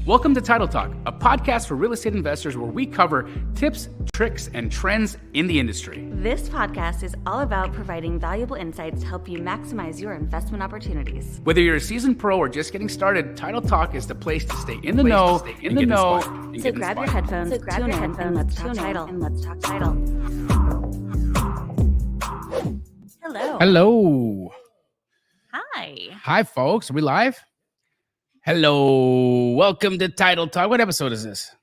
Welcome to Title Talk, a podcast for real estate investors where we cover tips, tricks, and trends in the industry. This podcast is all about providing valuable insights to help you maximize your investment opportunities. Whether you're a seasoned pro or just getting started, Title Talk is the place to stay in the know, So grab your headphones, and let's talk title. Hello. Hello. Hi. Hi, folks. Are we live? Hello. Welcome to Title Talk. What episode is this?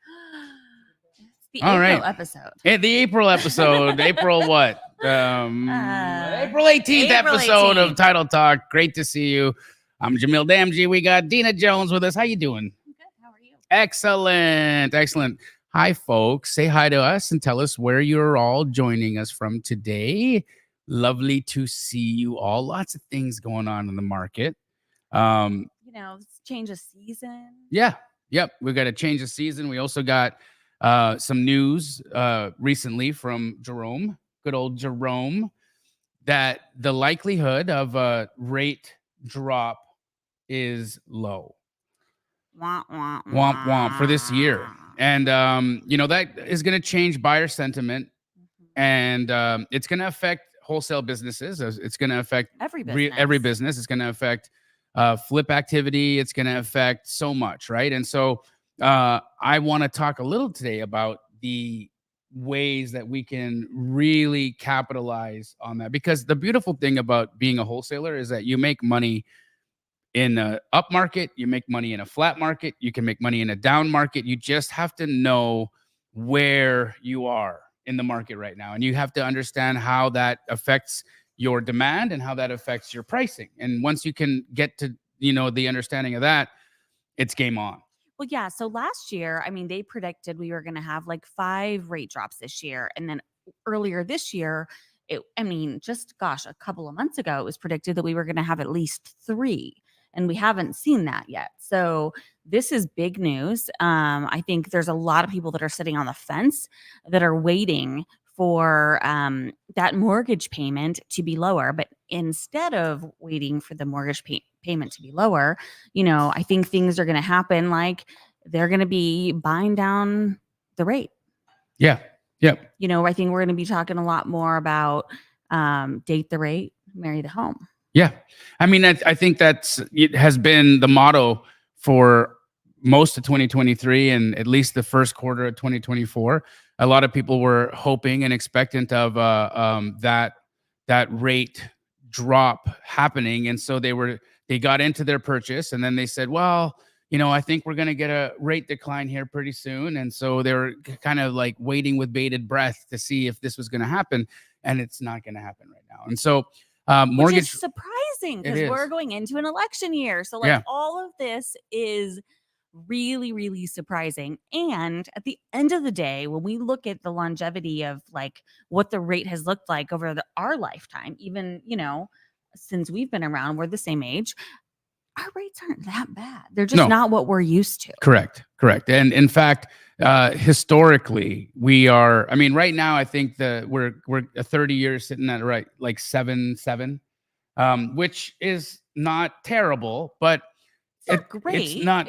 It's the April episode. The April episode. April what? April 18th episode of Title Talk. Great to see you. I'm Jamil Damji. We got Dina Jones with us. How you doing? I'm good. How are you? Excellent. Hi, folks. Say hi to us and tell us where you're all joining us from today. Lovely to see you all. Lots of things going on in the market. Change of season. Yeah. Yep. We got to change the season. We also got some news recently from Jerome, good old Jerome, that the likelihood of a rate drop is low. Womp, womp, Womp, womp for this year. And, that is going to change buyer sentiment. And it's going to affect wholesale businesses. It's going to affect every business. It's going to affect flip activity. It's going to affect so much, right? And so I want to talk a little today about the ways that we can really capitalize on that. Because the beautiful thing about being a wholesaler is that you make money in a up market, you make money in a flat market, you can make money in a down market. You just have to know where you are in the market right now. And you have to understand how that affects your demand and how that affects your pricing. And once you can get to, the understanding of that, it's game on. Well, yeah. So last year, they predicted we were going to have like 5 rate drops this year. And then earlier this year, a couple of months ago, it was predicted that we were going to have at least 3. And we haven't seen that yet. So this is big news. I think there's a lot of people that are sitting on the fence that are waiting for that mortgage payment to be lower. But instead of waiting for the mortgage payment to be lower, I think things are going to happen like they're going to be buying down the rate. Yeah. Yep. I think we're going to be talking a lot more about date the rate, marry the home. Yeah. I think it has been the motto for most of 2023 and at least the first quarter of 2024. A lot of people were hoping and expectant of that rate drop happening. And so they got into their purchase and then they said, well, I think we're going to get a rate decline here pretty soon. And so they were kind of like waiting with bated breath to see if this was going to happen. And it's not going to happen right now. And so mortgage, which is surprising because we're going into an election year. So all of this is really, really surprising. And at the end of the day, when we look at the longevity of like what the rate has looked like over our lifetime, even, since we've been around, we're the same age, our rates aren't that bad. They're just not what we're used to. Correct. And in fact, historically, we are, right now, I think we're a 30 years sitting at like 7.7, which is not terrible, but great. It's not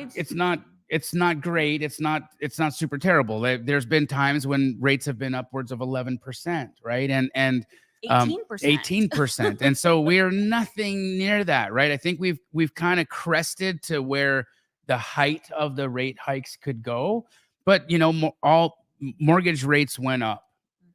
great. It's not super terrible. There's been times when rates have been upwards of 11%, right? And 18%. And so we're nothing near that, right? I think we've kind of crested to where the height of the rate hikes could go, but all mortgage rates went up.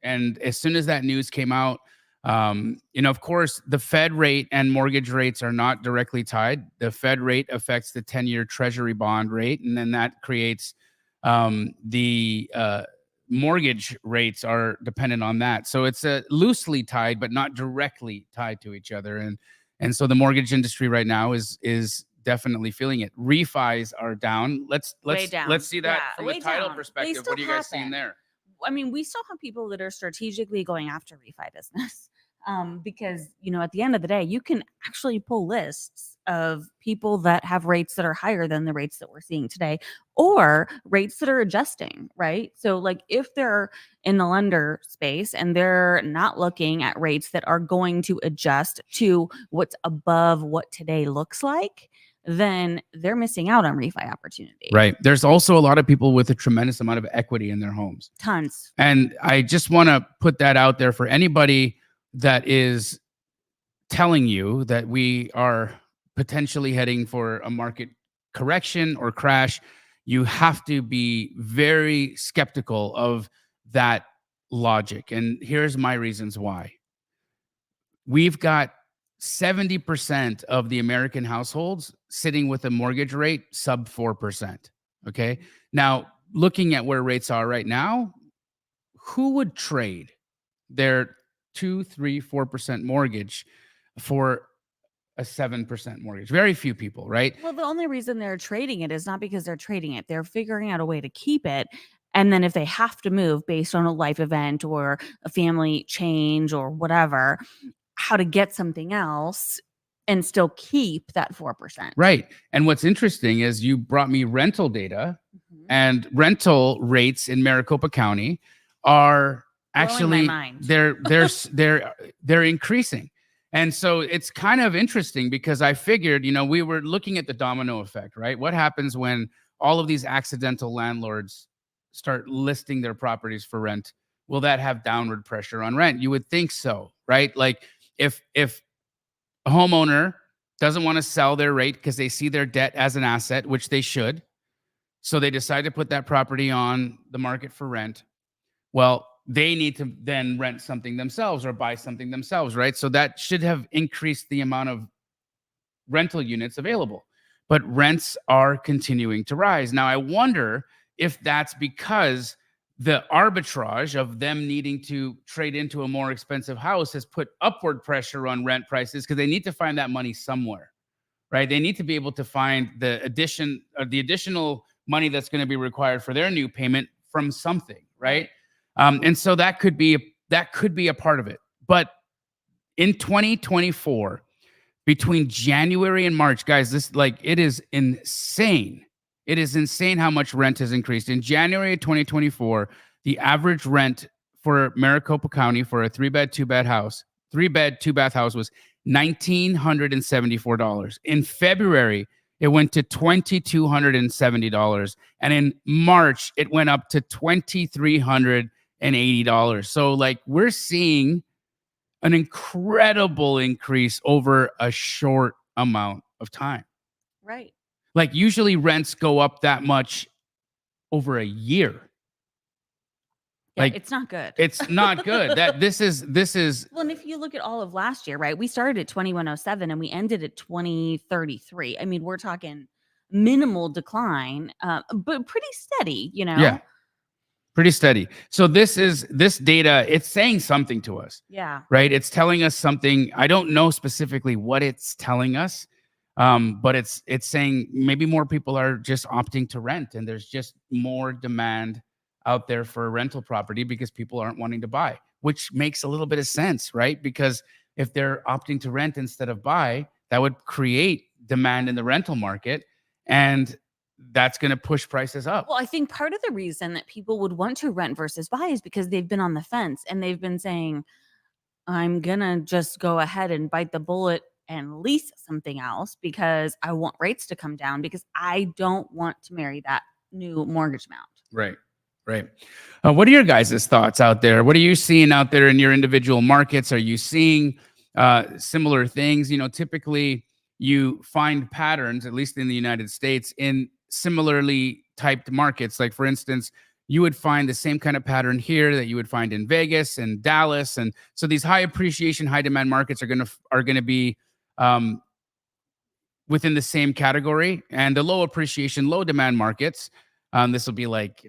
And as soon as that news came out, of course, the Fed rate and mortgage rates are not directly tied. The Fed rate affects the 10-year Treasury bond rate, and then that creates the mortgage rates are dependent on that. So it's loosely tied, but not directly tied to each other. And so the mortgage industry right now is definitely feeling it. Refis are down. Let's see that from a title perspective. What are you guys seeing there? We still have people that are strategically going after refi business. Because, at the end of the day, you can actually pull lists of people that have rates that are higher than the rates that we're seeing today or rates that are adjusting, right? So like if they're in the lender space and they're not looking at rates that are going to adjust to what's above what today looks like, then they're missing out on refi opportunity. Right. There's also a lot of people with a tremendous amount of equity in their homes. Tons. And I just want to put that out there for anybody that is telling you that we are potentially heading for a market correction or crash. You have to be very skeptical of that logic. And here's my reasons why. We've got 70% of the American households sitting with a mortgage rate sub 4%. Okay. Now, looking at where rates are right now, who would trade their 2, 3, 4% mortgage for a 7% mortgage? Very few people, right? Well, the only reason they're trading it is not because they're trading it. They're figuring out a way to keep it. And then if they have to move based on a life event or a family change or whatever, how to get something else and still keep that 4%. Right. And what's interesting is you brought me rental data, and rental rates in Maricopa County are actually they're increasing. And so it's kind of interesting because I figured, we were looking at the domino effect, right? What happens when all of these accidental landlords start listing their properties for rent? Will that have downward pressure on rent? You would think so, right? Like if a homeowner doesn't want to sell their rate because they see their debt as an asset, which they should, so they decide to put that property on the market for rent. Well, they need to then rent something themselves or buy something themselves, right? So that should have increased the amount of rental units available. But rents are continuing to rise. Now, I wonder if that's because the arbitrage of them needing to trade into a more expensive house has put upward pressure on rent prices because they need to find that money somewhere, right? They need to be able to find the additional money that's going to be required for their new payment from something, right? And so that could be a part of it. But in 2024, between January and March, guys, it is insane. It is insane how much rent has increased. In January of 2024, the average rent for Maricopa County for a 3-bed, 2-bath house, 3-bed, 2-bath house was $1,974. In February, it went to $2,270. And in March, it went up to $2,380. So we're seeing an incredible increase over a short amount of time. Right. Usually rents go up that much over a year. Yeah, it's not good. It's not good. This is well, and if you look at all of last year, right? We started at 2107 and we ended at 2033. I mean, we're talking minimal decline, but pretty steady, Yeah. Pretty steady. So this data, it's saying something to us. Yeah. Right? It's telling us something. I don't know specifically what it's telling us. But it's saying maybe more people are just opting to rent, and there's just more demand out there for a rental property because people aren't wanting to buy, which makes a little bit of sense, right? Because if they're opting to rent instead of buy, that would create demand in the rental market, and that's going to push prices up. Well, I think part of the reason that people would want to rent versus buy is because they've been on the fence and they've been saying, I'm going to just go ahead and bite the bullet and lease something else because I want rates to come down because I don't want to marry that new mortgage amount. Right. Right. What are your guys' thoughts out there? What are you seeing out there in your individual markets? Are you seeing similar things? Typically you find patterns, at least in the United States, in similarly typed markets. Like, for instance, you would find the same kind of pattern here that you would find in Vegas and Dallas. And so these high appreciation, high demand markets are going to be within the same category. And the low appreciation, low demand markets, this will be like,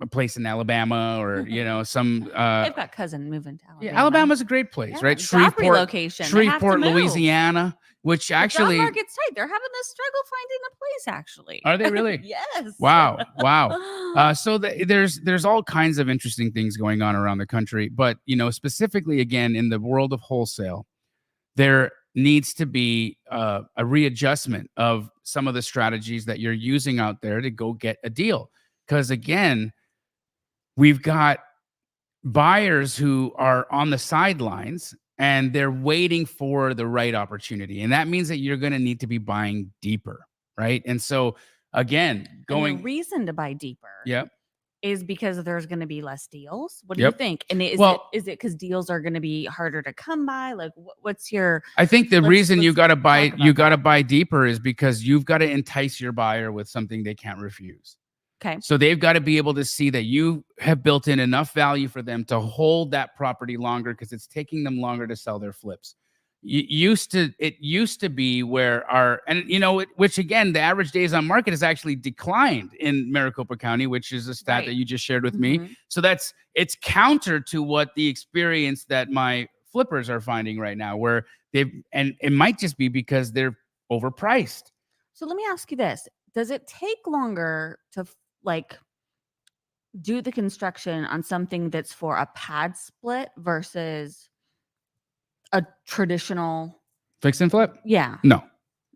a place in Alabama or, some. They've got cousin moving to Alabama. Yeah, Alabama's a great place, right? Shreveport, Louisiana, which actually. The job market's tight. They're having a struggle finding a place, actually. Are they really? Yes. Wow. So there's all kinds of interesting things going on around the country. But, specifically, again, in the world of wholesale, there needs to be a readjustment of some of the strategies that you're using out there to go get a deal. Because, again, we've got buyers who are on the sidelines and they're waiting for the right opportunity. And that means that you're going to need to be buying deeper, right? And so again, And the reason to buy deeper Yep. is because there's going to be less deals. What do Yep. you think? And is it because deals are going to be harder to come by? Like, what's your? I think the reason you got to buy deeper is because you've got to entice your buyer with something they can't refuse. Okay. So they've got to be able to see that you have built in enough value for them to hold that property longer, because it's taking them longer to sell their flips. It used to be where which again, the average days on market has actually declined in Maricopa County, which is a stat that you just shared with me. So it's counter to what the experience that my flippers are finding right now, where and it might just be because they're overpriced. So let me ask you this. Does it take longer to do the construction on something that's for a pad split versus a traditional fix and flip? Yeah. No.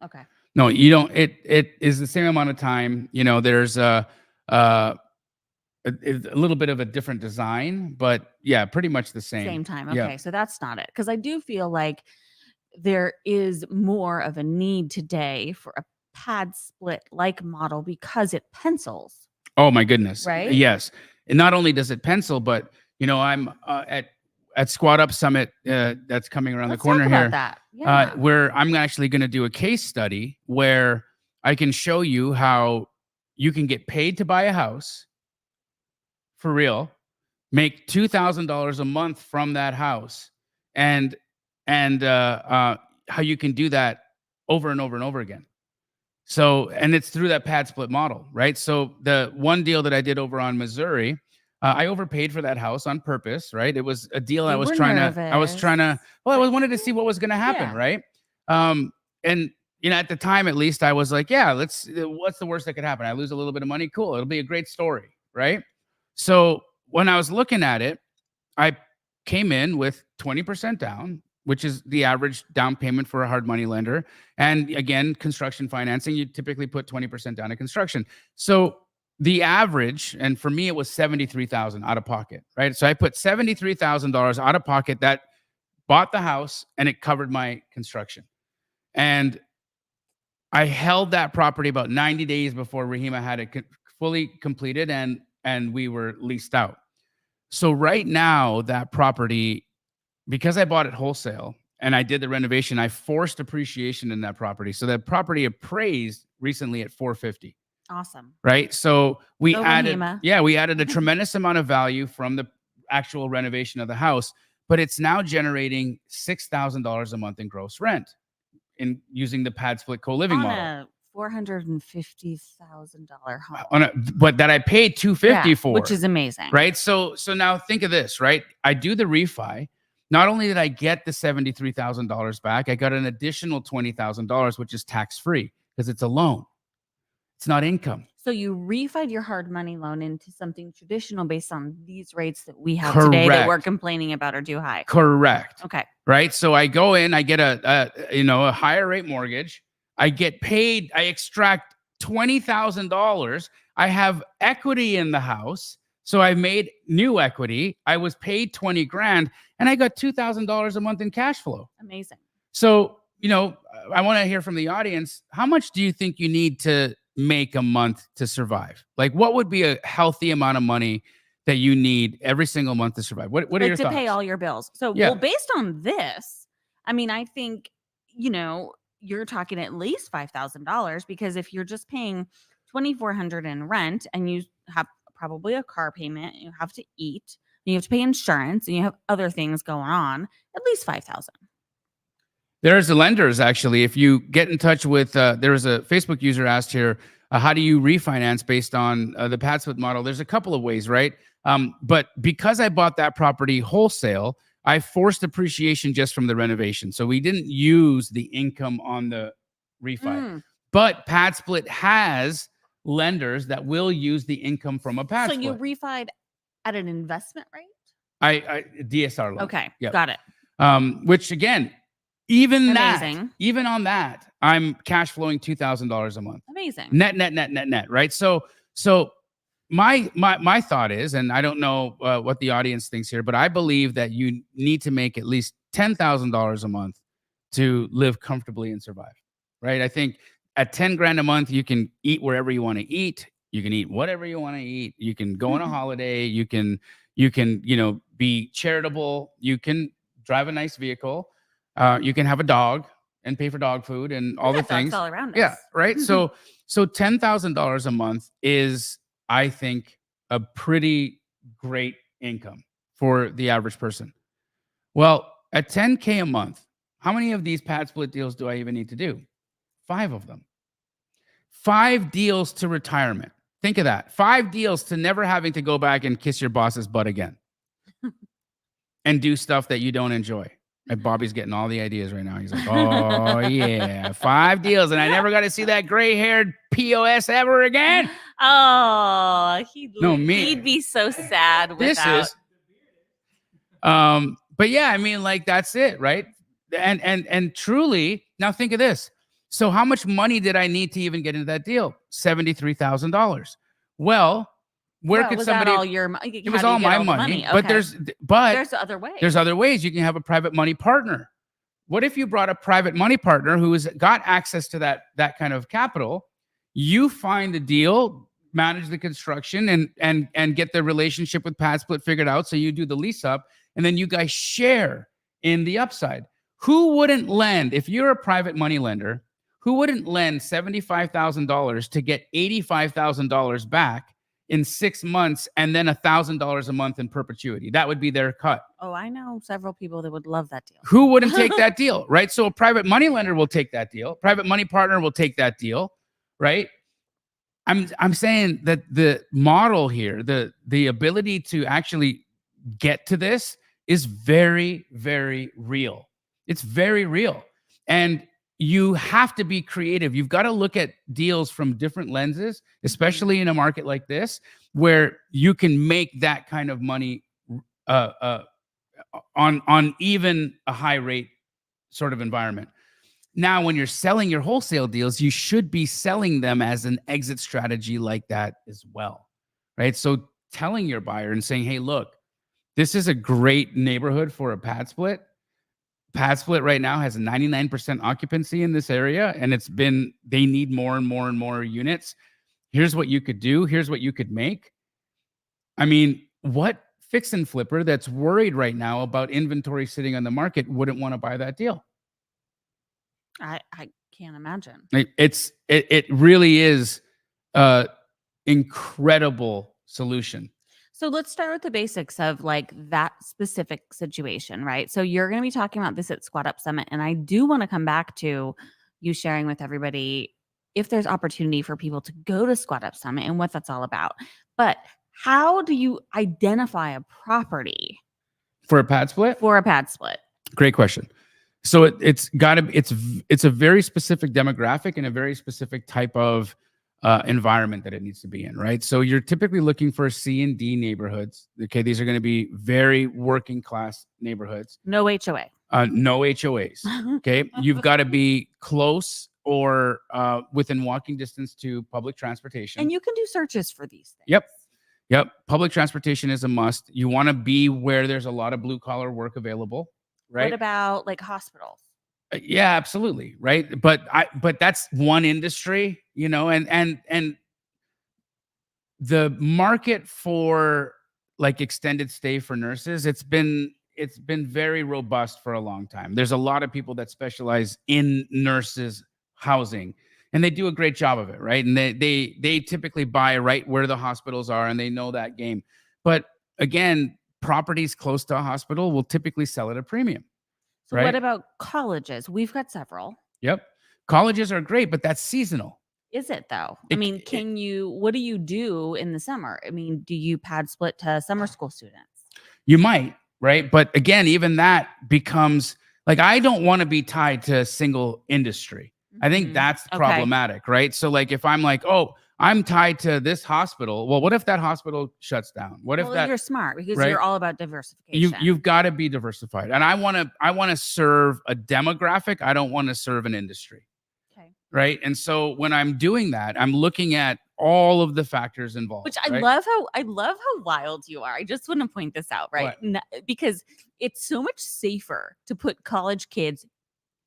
Okay. No, you don't. It is the same amount of time. There's a little bit of a different design, but yeah, pretty much the same. Same time. Okay. So that's not it. Because I do feel like there is more of a need today for a pad split like model because it pencils. Oh my goodness. Right? Yes. And not only does it pencil, but I'm at Squat Up Summit that's coming around the corner here. That. Yeah. Where I'm actually going to do a case study where I can show you how you can get paid to buy a house for real, make $2,000 a month from that house, and how you can do that over and over and over again. So, and it's through that pad split model, right? So the one deal that I did over on Missouri, I overpaid for that house on purpose, right? It was a deal I was trying to, I wanted to see what was going to happen, right? And at the time, at least, I was like, yeah, what's the worst that could happen? I lose a little bit of money. Cool. It'll be a great story, right? So when I was looking at it, I came in with 20% down, which is the average down payment for a hard money lender. And again, construction financing, you typically put 20% down in construction. So the average, and for me, it was $73,000 out of pocket, right? So I put $73,000 out of pocket that bought the house, and it covered my construction. And I held that property about 90 days before Rahima had it fully completed, and we were leased out. So right now, that property, because I bought it wholesale and I did the renovation, I forced appreciation in that property. So that property appraised recently at $450,000. Awesome. Right. So we added a tremendous amount of value from the actual renovation of the house, but it's now generating $6,000 a month in gross rent in using the pad split co-living model. A $450,000 home. But that I paid $250,000 for, which is amazing. Right. So now think of this, right? I do the refi. Not only did I get the $73,000 back, I got an additional $20,000, which is tax-free because it's a loan. It's not income. So you refied your hard money loan into something traditional based on these rates that we have today that we're complaining about are too high. Correct. Okay. Right. So I go in, I get a higher rate mortgage. I get paid. I extract $20,000. I have equity in the house. So I made new equity. I was paid $20,000 and I got $2,000 a month in cash flow. Amazing. So, I want to hear from the audience. How much do you think you need to make a month to survive? Like, what would be a healthy amount of money that you need every single month to survive? What are your thoughts? To pay all your bills. So, well, based on this, I mean, I think, you're talking at least $5,000, because if you're just paying $2,400 in rent and you have probably a car payment, you have to eat, and you have to pay insurance, and you have other things going on, at least $5,000. There's the lenders, actually. If you get in touch with, there was a Facebook user asked here, how do you refinance based on the pad split model? There's a couple of ways, right? But because I bought that property wholesale, I forced appreciation just from the renovation. So we didn't use the income on the refi. But pad split has lenders that will use the income from a pad split. So you refied at an investment rate? I DSR loan. Okay, got it. Which again, even amazing. On that, I'm cash flowing $2,000 a month. Amazing. Net, right? So my thought is, and I don't know what the audience thinks here, but I believe that you need to make at least $10,000 a month to live comfortably and survive. Right? I think at 10 grand a month, you can eat wherever you want to eat. You can eat whatever you want to eat. You can go on a holiday. You can be charitable. You can drive a nice vehicle. You can have a dog and pay for dog food and all the things all around us. Yeah, right. So $10,000 a month is, I think, a pretty great income for the average person. Well, at 10K a month, how many of these pad split deals do I even need to do? 5 of them. 5 deals to retirement. Think of that. 5 deals to never having to go back and kiss your boss's butt again and do stuff that you don't enjoy. And Bobby's getting all the ideas right now. He's like, oh, yeah, 5 deals. And I never got to see that gray-haired POS ever again. Oh, he'd be so sad without. But yeah, I mean, like, that's it, right? And truly, now think of this. So how much money did I need to even get into that deal? $73,000. Well, where could was somebody? That all your money? It was all my money. Okay. But there's other ways. There's other ways. You can have a private money partner. What if you brought a private money partner who has got access to that kind of capital? You find the deal, manage the construction, and get the relationship with Pad Split figured out. So you do the lease up, and then you guys share in the upside. Who wouldn't lend, if you're a private money lender, who wouldn't lend $75,000 to get $85,000 back in 6 months and then $1,000 a month in perpetuity? That would be their cut. Oh, I know several people that would love that deal. Who wouldn't take that deal, right? So a private money lender will take that deal. Private money partner will take that deal, right? I'm saying that the model here, the ability to actually get to this is very, very real. It's very real. And you have to be creative. You've got to look at deals from different lenses, especially in a market like this, where you can make that kind of money on even a high rate sort of environment. Now, when you're selling your wholesale deals, you should be selling them as an exit strategy like that as well, right? So telling your buyer and saying, hey, look, this is a great neighborhood for a pad split. Pad split right now has a 99% occupancy in this area, and they need more and more and more units. Here's what you could do. Here's what you could make. I mean, what fix and flipper that's worried right now about inventory sitting on the market wouldn't want to buy that deal? I can't imagine. It really is an incredible solution. So let's start with the basics of like that specific situation, right? So you're going to be talking about this at Squat Up Summit. And I do want to come back to you sharing with everybody if there's opportunity for people to go to Squat Up Summit and what that's all about. But how do you identify a property for a pad split? For a pad split. Great question. So it's a very specific demographic and a very specific type of environment that it needs to be in, right? So you're typically looking for C and D neighborhoods. Okay, these are going to be very working class neighborhoods. No HOA. No HOAs. Okay, you've got to be close or within walking distance to public transportation. And you can do searches for these things. Yep. Public transportation is a must. You want to be where there's a lot of blue collar work available, right? What about like hospitals? Yeah, absolutely. Right. But that's one industry, and the market for like extended stay for nurses, it's been very robust for a long time. There's a lot of people that specialize in nurses housing, and they do a great job of it. Right. And they typically buy right where the hospitals are, and they know that game. But again, properties close to a hospital will typically sell at a premium. So what about colleges? We've got several. Yep. Colleges are great, but that's seasonal. Is it though? What do you do in the summer? I mean, do you pad split to summer school students? You might, right? But again, even that becomes like, I don't want to be tied to a single industry. I think that's problematic, right? So like, if I'm like, oh, I'm tied to this hospital. Well, what if that hospital shuts down? What if you're smart because you're all about diversification. You've got to be diversified. And I want to serve a demographic. I don't want to serve an industry. Okay. Right. And so when I'm doing that, I'm looking at all of the factors involved. Which I right? love how wild you are. I just want to point this out, right? Because it's so much safer to put college kids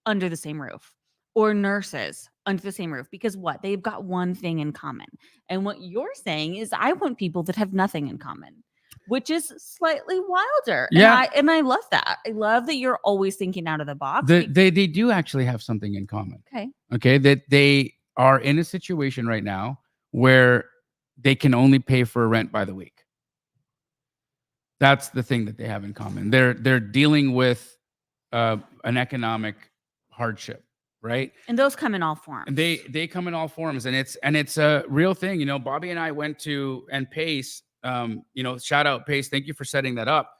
under the same roof or nurses under the same roof, because what? They've got one thing in common. And what you're saying is I want people that have nothing in common, which is slightly wilder. Yeah. And I love that. I love that you're always thinking out of the box. They do actually have something in common. Okay. That they are in a situation right now where they can only pay for rent by the week. That's the thing that they have in common. They're dealing with an economic hardship, right? And those come in all forms. And they come in all forms, and it's a real thing. Bobby and I went to, and Pace, shout out Pace, thank you for setting that up.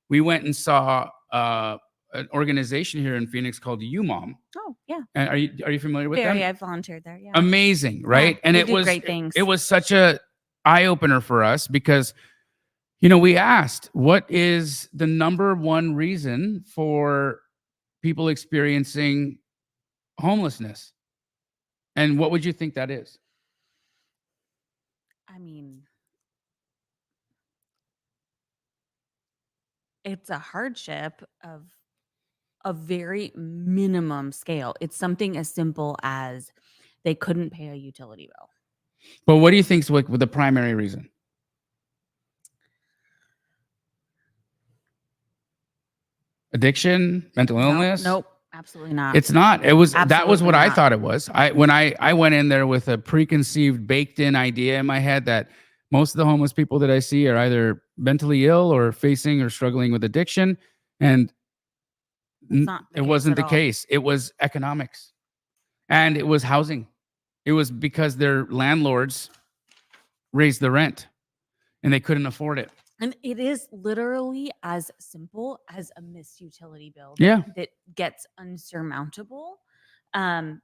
We went and saw an organization here in Phoenix called UMOM. Oh, yeah. And are you familiar with them? Yeah, I've volunteered there. Yeah. Amazing, right? Yeah, and it was great things. It was such a eye opener for us because we asked, what is the number one reason for people experiencing homelessness? And what would you think that is? I mean, it's a hardship of a very minimum scale. It's something as simple as they couldn't pay a utility bill. But what do you think is with the primary reason? Addiction, mental illness? Nope, absolutely not. It's not. That was what I thought it was. When I went in there with a preconceived, baked in idea in my head that most of the homeless people that I see are either mentally ill or facing or struggling with addiction. And it wasn't the case. It was economics, and it was housing. It was because their landlords raised the rent and they couldn't afford it. And it is literally as simple as a missed utility bill that gets unsurmountable. And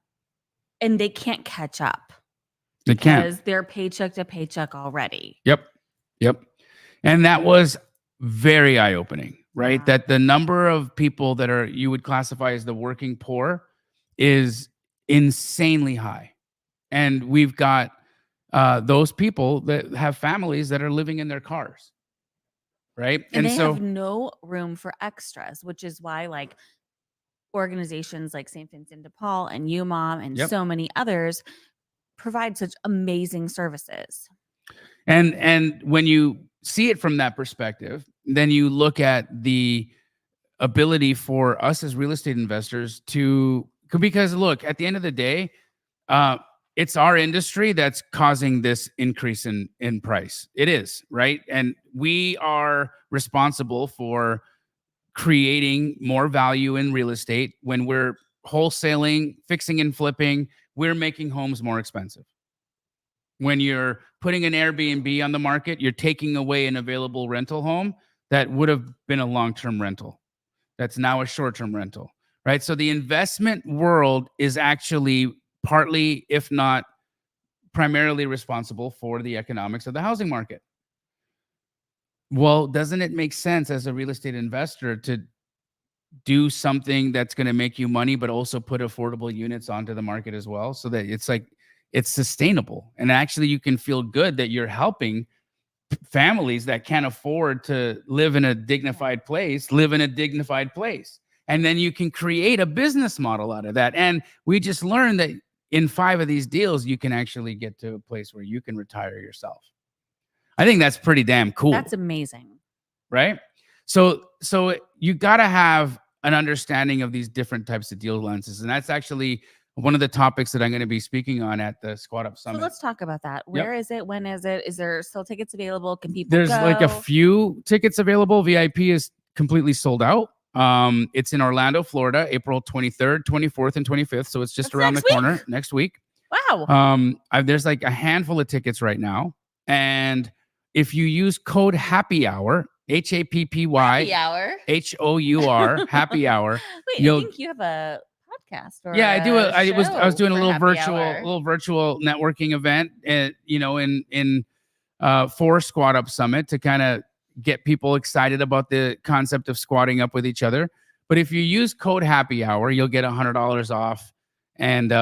they can't catch up. They can't. Because they're paycheck to paycheck already. Yep. And that was very eye-opening, right? Yeah. That the number of people that you would classify as the working poor is insanely high. And we've got those people that have families that are living in their cars. Right. And they have no room for extras, which is why organizations like St. Vincent de Paul and UMOM and so many others provide such amazing services. And when you see it from that perspective, then you look at the ability for us as real estate investors because look, at the end of the day, it's our industry that's causing this increase in price. It is, right? And we are responsible for creating more value in real estate. When we're wholesaling, fixing and flipping, we're making homes more expensive. When you're putting an Airbnb on the market, you're taking away an available rental home that would have been a long-term rental. That's now a short-term rental, right? So the investment world is actually partly, if not primarily, responsible for the economics of the housing market. Well, doesn't it make sense as a real estate investor to do something that's going to make you money, but also put affordable units onto the market as well, so that it's sustainable, and actually you can feel good that you're helping families that can't afford to live in a dignified place, and then you can create a business model out of that. And we just learned that in 5 of these deals, you can actually get to a place where you can retire yourself. I think that's pretty damn cool. That's amazing. Right? So you got to have an understanding of these different types of deal lenses. And that's actually one of the topics that I'm going to be speaking on at the Squad Up Summit. So let's talk about that. Where is it? When is it? Is there still tickets available? Can people There's go? like a few tickets available. VIP is completely sold out. It's in Orlando, Florida, April 23rd, 24th, and 25th. So it's just around the corner next week. Wow. There's like a handful of tickets right now. And if you use code Happy Hour, HAPPY HOUR, Happy Hour. Wait, I think you have a podcast. Or I do. I was doing a little virtual virtual networking event, in for Squad Up Summit to kind of get people excited about the concept of squatting up with each other. But if you use code Happy Hour, you'll get $100 off. And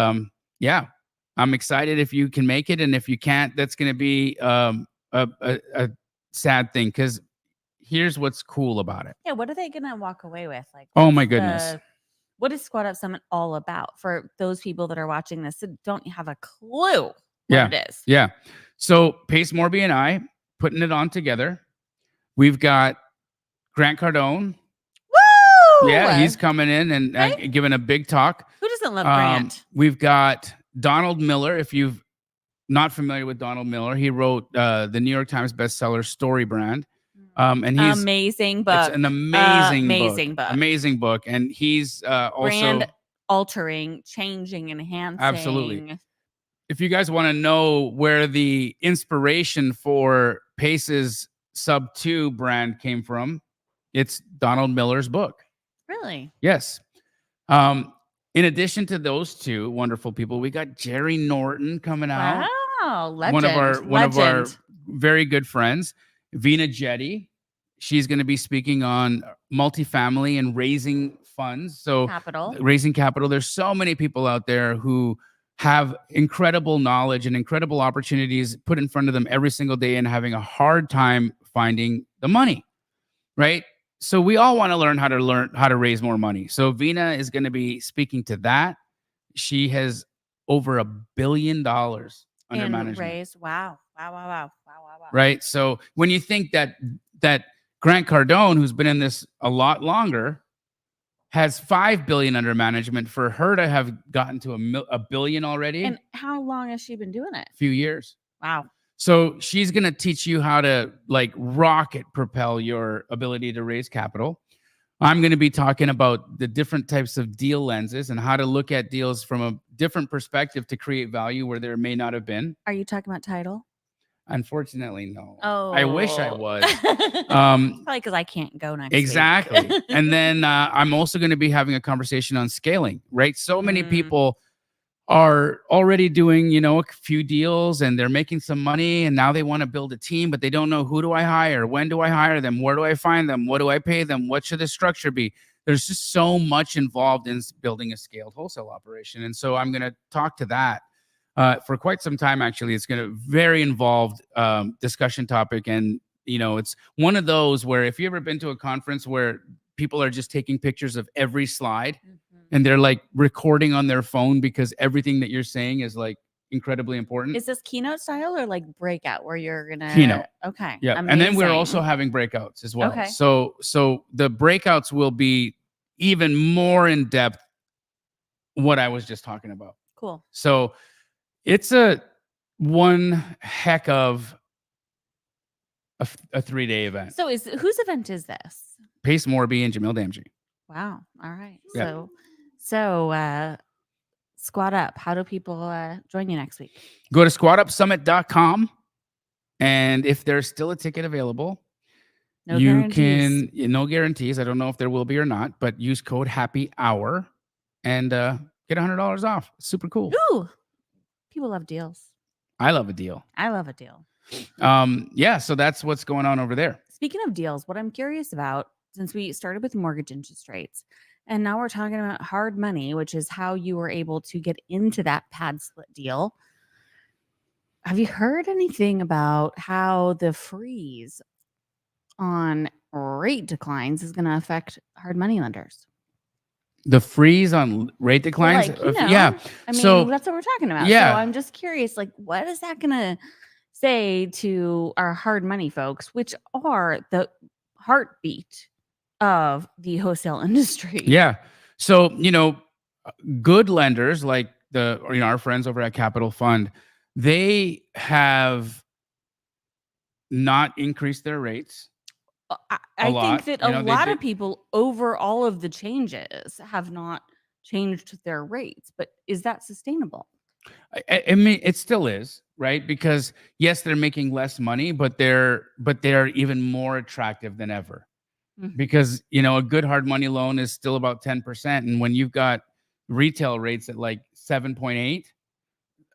I'm excited if you can make it, and if you can't, that's going to be a sad thing, because here's what's cool about it. Yeah, what are they gonna walk away with? Like, Oh my goodness. What is Squat Up Summit all about for those people that are watching this that don't have a clue what it is? Yeah. So Pace Morby and I putting it on together. We've got Grant Cardone. Woo! Yeah, he's coming in and Okay. giving a big talk. Who doesn't love Grant? We've got Donald Miller. If you've not familiar with Donald Miller, he wrote the New York Times bestseller Story Brand. And he's amazing book. It's an amazing book. Amazing book. And he's also brand altering, changing, enhancing. Absolutely. If you guys want to know where the inspiration for Pace's Sub 2 brand came from, it's Donald Miller's book. Really? Yes. In addition to those two wonderful people, we got Jerry Norton coming out. Wow, legend. One of our very good friends, Vina Jetty. She's going to be speaking on multifamily and raising funds. So raising capital. There's so many people out there who have incredible knowledge and incredible opportunities put in front of them every single day and having a hard time finding the money, right? So we all want to learn how to raise more money. So Vina is going to be speaking to that. She has over $1 billion under management. Raised. Wow. Right. So when you think that Grant Cardone, who's been in this a lot longer, has $5 billion under management, for her to have gotten to $1 billion already. And how long has she been doing it? A few years. Wow. So she's going to teach you how to like rocket propel your ability to raise capital. I'm going to be talking about the different types of deal lenses and how to look at deals from a different perspective to create value where there may not have been. Are you talking about title? Unfortunately, no. Oh, I wish I was. Probably because I can't go next exactly. week. And then I'm also going to be having a conversation on scaling, right? So many people are already doing, a few deals and they're making some money, and now they want to build a team, but they don't know, who do I hire? When do I hire them? Where do I find them? What do I pay them? What should the structure be? There's just so much involved in building a scaled wholesale operation. And so I'm going to talk to that for quite some time. Actually, it's going to very involved discussion topic. And, it's one of those where if you ever been to a conference where people are just taking pictures of every slide and they're like recording on their phone because everything that you're saying is like incredibly important. Is this keynote style or like breakout where you're going to keynote? Okay. Yeah. Amazing. And then we're also having breakouts as well. Okay. So the breakouts will be even more in depth what I was just talking about. Cool. So it's one heck of a 3-day event. So whose event is this? Pace Morby and Jamil Damji. Wow. All right. Yeah. So Squat Up. How do people join you next week? Go to squatupsummit.com. And if there's still a ticket available, no guarantees. No guarantees. I don't know if there will be or not, but use code Happy Hour and get $100 off. It's super cool. Ooh, people love deals. I love a deal. I love a deal. Yeah. So that's what's going on over there. Speaking of deals, what I'm curious about, since we started with mortgage interest rates, and now we're talking about hard money, which is how you were able to get into that pad split deal. Have you heard anything about how the freeze on rate declines is going to affect hard money lenders? The freeze on rate declines? Yeah. I mean, that's what we're talking about. Yeah. So I'm just curious, like, what is that going to say to our hard money folks, which are the heartbeat of the wholesale industry? Yeah. So, good lenders like our friends over at Capital Fund, they have not increased their rates. I think that a lot of people over all of the changes have not changed their rates, but is that sustainable? I mean, it still is, right? Because yes, they're making less money, but they're even more attractive than ever. Because, a good hard money loan is still about 10%. And when you've got retail rates at like 7.8,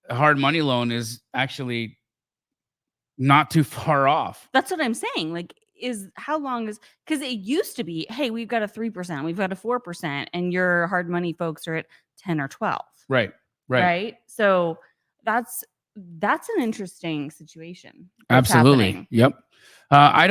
a hard money loan is actually not too far off. That's what I'm saying. Like, because it used to be, hey, we've got a 3%, we've got a 4%, and your hard money folks are at 10 or 12. Right. So that's an interesting situation. Absolutely. Happening. Yep. I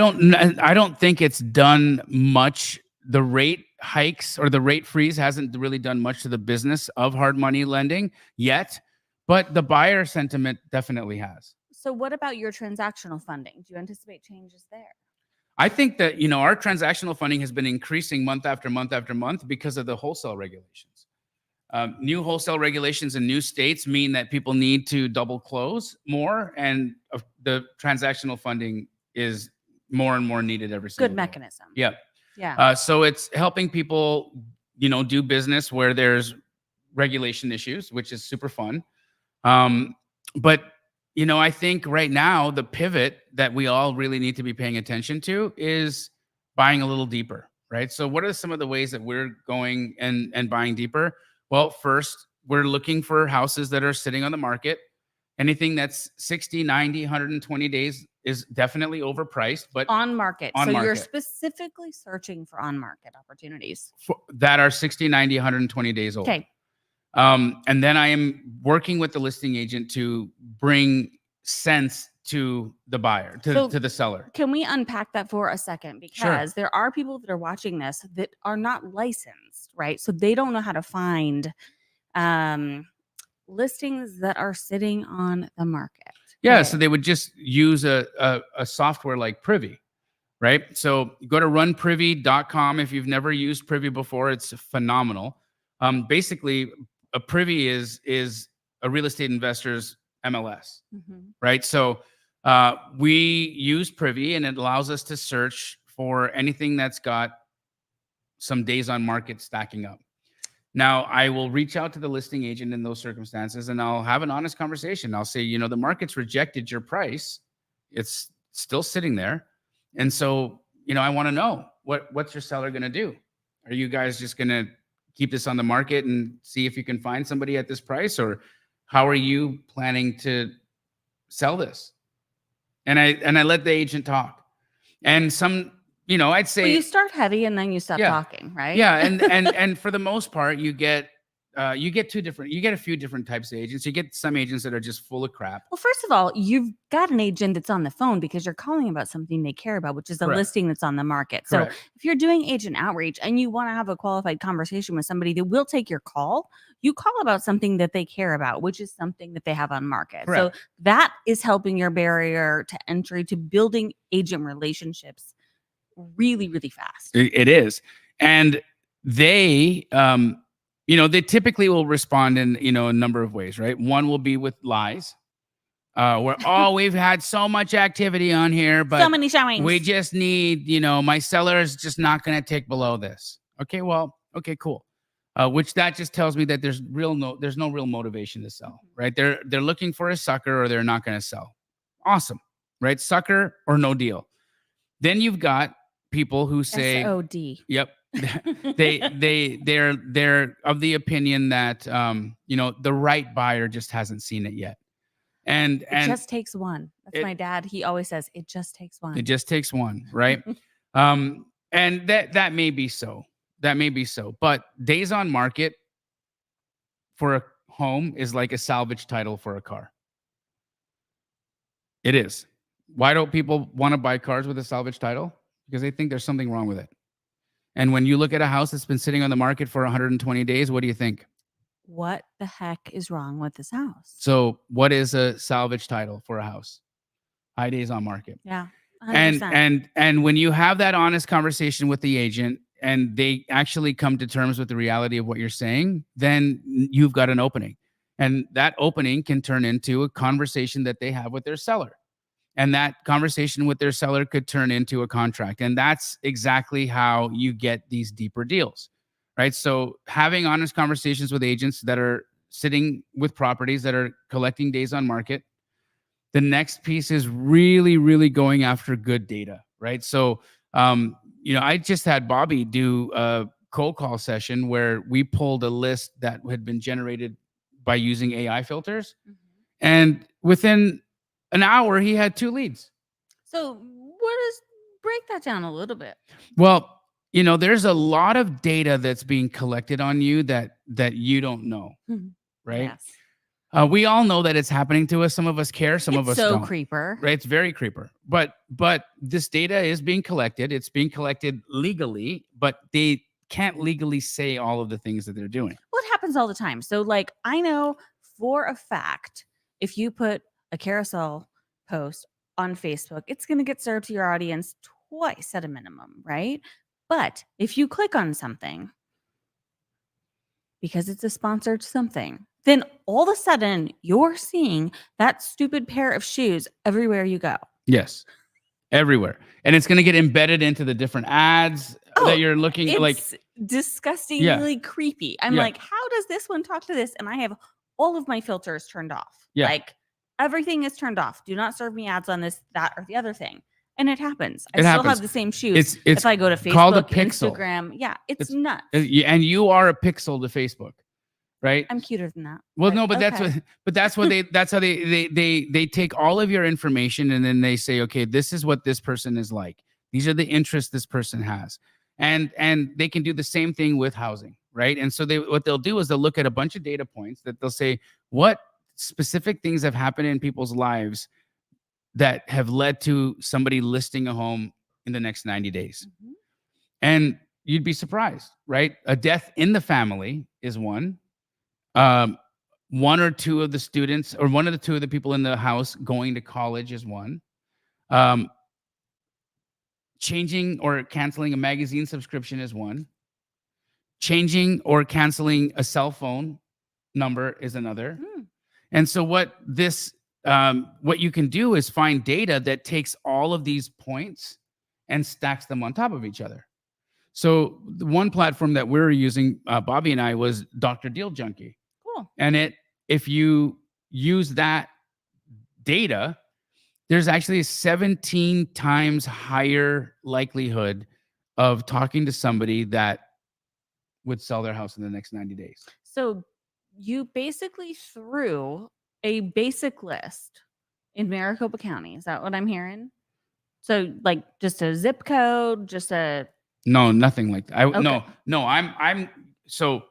don't think it's done much. The rate hikes or the rate freeze hasn't really done much to the business of hard money lending yet, but the buyer sentiment definitely has. So what about your transactional funding? Do you anticipate changes there? I think that, our transactional funding has been increasing month after month after month because of the wholesale regulations. New wholesale regulations in new states mean that people need to double close more, and the transactional funding is more and more needed every single Good day. mechanism. Yeah. Yeah. So it's helping people, do business where there's regulation issues, which is super fun. But I think right now the pivot that we all really need to be paying attention to is buying a little deeper, right? So what are some of the ways that we're going and buying deeper? Well, first, we're looking for houses that are sitting on the market. Anything that's 60, 90, 120 days is definitely overpriced, but On market. On so you're market. specifically searching for on market opportunities. that are 60, 90, 120 days old. Okay. And then I am working with the listing agent to bring sense to the buyer, to the seller. Can we unpack that for a second? Because Sure. there are people that are watching this that are not licensed, right? So they don't know how to find listings that are sitting on the market. Yeah, Okay. so they would just use a software like Privy, right? So go to runprivy.com. If you've never used Privy before, it's phenomenal. Basically, a Privy is a real estate investor's MLS, right? So we use Privy, and it allows us to search for anything that's got some days on market stacking up. Now, I will reach out to the listing agent in those circumstances, and I'll have an honest conversation. I'll say, the market's rejected your price. It's still sitting there. And so, I want to know what's your seller going to do? Are you guys just going to keep this on the market and see if you can find somebody at this price? Or how are you planning to sell this? And I let the agent talk. And some, I'd say you start heavy and then you stop talking, right? Yeah, and for the most part, you get a few different types of agents. You get some agents that are just full of crap. Well, first of all, you've got an agent that's on the phone because you're calling about something they care about, which is a listing that's on the market. Correct. So if you're doing agent outreach and you want to have a qualified conversation with somebody that will take your call, you call about something that they care about, which is something that they have on market. Correct. So that is helping your barrier to entry to building agent relationships really, really fast. It is. And they, they typically will respond in, a number of ways, right? One will be with lies. Where, we've had so much activity on here, but so many showings. We just need, my seller is just not going to take below this. Okay, well, okay, cool. Which that just tells me that there's no real motivation to sell, right? They're looking for a sucker, or they're not going to sell. Awesome, right? Sucker or no deal. Then you've got people who say SOD. Yep. they're of the opinion that the right buyer just hasn't seen it yet. And it just takes one. That's my dad. He always says it just takes one. It just takes one, right? And that may be so. That may be so. But days on market for a home is like a salvage title for a car. It is. Why don't people want to buy cars with a salvage title? Because they think there's something wrong with it. And when you look at a house that's been sitting on the market for 120 days, what do you think? What the heck is wrong with this house? So what is a salvage title for a house? High days on market. Yeah. 100%. And when you have that honest conversation with the agent and they actually come to terms with the reality of what you're saying, then you've got an opening. And that opening can turn into a conversation that they have with their seller. And that conversation with their seller could turn into a contract. And that's exactly how you get these deeper deals, right? So having honest conversations with agents that are sitting with properties that are collecting days on market. The next piece is really, really going after good data, right? So, I just had Bobby do a cold call session where we pulled a list that had been generated by using AI filters. And within an hour, he had 2 leads. So break that down a little bit. Well, there's a lot of data that's being collected on you that you don't know, right? We all know that it's happening to us. Some of us care, some of us so don't. creeper. Right? It's very creeper. But this data is being collected. It's being collected legally, but they can't legally say all of the things that they're doing. Well, it happens all the time. So, like, I know for a fact, if you put a carousel post on Facebook, it's going to get served to your audience twice at a minimum, right? But if you click on something because it's a sponsored something, then all of a sudden you're seeing that stupid pair of shoes everywhere you go. Yes. Everywhere. And it's going to get embedded into the different ads that you're looking like. It's disgustingly creepy. I'm like, how does this one talk to this? And I have all of my filters turned off. Yeah. Like everything is turned off. Do not serve me ads on this, that, or the other thing. And it happens. I still have the same shoes. It's if I go to Facebook, called a pixel. Instagram. Yeah, it's nuts. And you are a pixel to Facebook, right? I'm cuter than that. Well, no, but that's how they take all of your information and then they say, okay, this is what this person is like. These are the interests this person has. And they can do the same thing with housing, right? And so what they'll do is they'll look at a bunch of data points that they'll say, what specific things have happened in people's lives that have led to somebody listing a home in the next 90 days. Mm-hmm. And you'd be surprised, right? A death in the family is one. One or two of the students or one of the two of the people in the house going to college is one. Changing or canceling a magazine subscription is one. Changing or canceling a cell phone number is another. And so what you can do is find data that takes all of these points and stacks them on top of each other. So the one platform that we're using, Bobby and I, was Dr. Deal Junkie. Cool. And if you use that data, there's actually a 17 times higher likelihood of talking to somebody that would sell their house in the next 90 days. So you basically threw a basic list in Maricopa County. Is that what I'm hearing? So like just a zip code, just a... No, nothing like that. So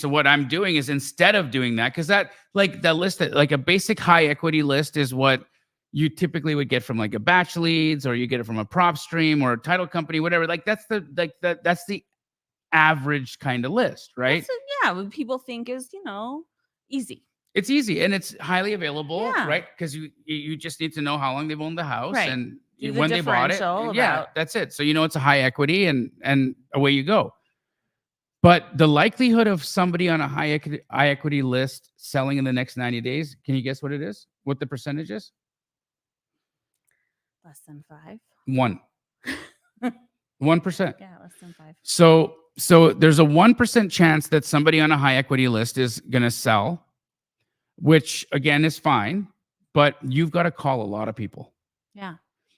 what I'm doing is, instead of doing that, because that list, like a basic high equity list, is what you typically would get from like a batch leads, or you get it from a prop stream or a title company, whatever. Like that's the average kind of list, right? What people think is, easy. It's easy and it's highly available, right? Because you just need to know how long they've owned the house and when they bought it. That's it. So it's a high equity and away you go. But the likelihood of somebody on a high equity list selling in the next 90 days, can you guess what it is? What the percentage is? Less than 5. 1%. 1%. Yeah, less than 5. So there's a 1% chance that somebody on a high equity list is going to sell, which again is fine, but you've got to call a lot of people. Yeah.